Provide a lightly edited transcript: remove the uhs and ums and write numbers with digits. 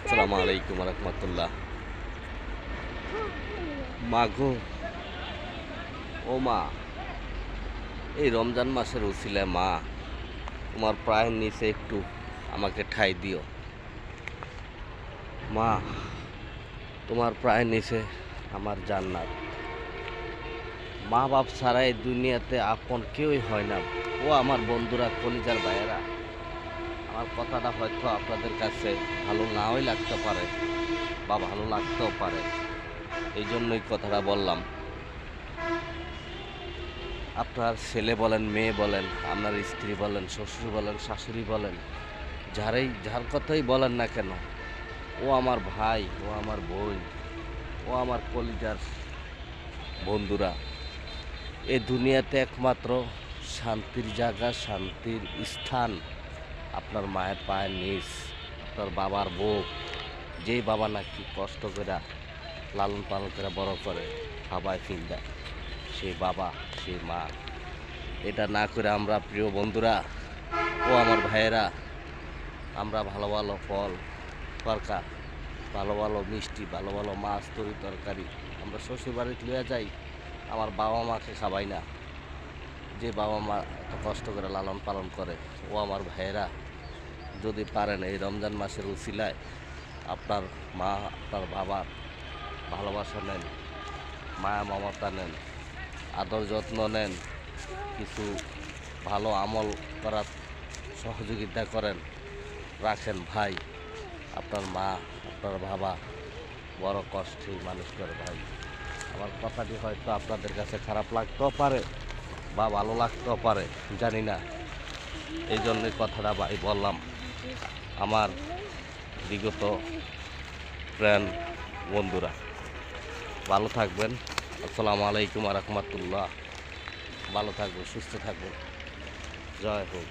আসসালামু আলাইকুম রহমতুল্লাহ। মাগো, ও মা, এই রমজান মাসের উছিলায় মা, তোমার পায়ের নিচে একটু আমাকে ঠাঁই দিও। মা, তোমার পায়ের নিচে আমার জান্নাত। মা বাপ ছাড়া এই দুনিয়াতে আপন কেউই হয় না। ও আমার বন্ধুরা, কলিজার ভাইয়েরা, আমার কথাটা হয়তো আপনাদের কাছে ভালো নাও লাগতে পারে বা ভালো লাগতেও পারে, এই জন্যই কথাটা বললাম। আপনার ছেলে বলেন, মেয়ে বলেন, আপনার স্ত্রী বলেন, শ্বশুর বলেন, শাশুড়ি বলেন, যার কথাই বলেন না কেন, ও আমার ভাই, ও আমার বোন, ও আমার কলিজার বন্ধুরা। এই দুনিয়াতে একমাত্র শান্তির জায়গা, শান্তির স্থান আপনার মায়ের পায়ের নিচ, আপনার বাবার বুক। যেই বাবা নাকি কষ্ট করে লালন পালন করে বড় করে খাবায় ফিল সেই বাবা, সেই মা। এটা না করে আমরা, প্রিয় বন্ধুরা ও আমার ভাইয়েরা, আমরা ভালো ভালো ফল তরকা, ভালো ভালো মিষ্টি, ভালো ভালো মাছ, তরকারি আমরা শ্বশুর বাড়িতে লইয়া যাই। আমার বাবা মাকে খাবাই না। যে বাবা মা এত কষ্ট করে লালন পালন করে, ও আমার ভাইয়েরা, যদি পারেন এই রমজান মাসের উছিলায় আপনার মা, আপনার বাবার ভালোবাসা নেন, মায়া মমতা নেন, আদর যত্ন নেন, কিছু ভালো আমল করার সহযোগিতা করেন, রাখেন ভাই। আপনার মা, আপনার বাবা বড় কষ্টে মানুষ করে ভাই। আমার কথাটি হয়তো আপনাদের কাছে খারাপ লাগতেও পারে বা ভালো লাগতেও পারে, জানি না। এই জন্যই কথাটা ভাই বললাম। আমার বিগত ফ্রেন্ড বন্ধুরা, ভালো থাকবেন। আসসালামু আলাইকুম রহমতুল্লাহ। ভালো থাকবেন, সুস্থ থাকবেন। জয় হোক।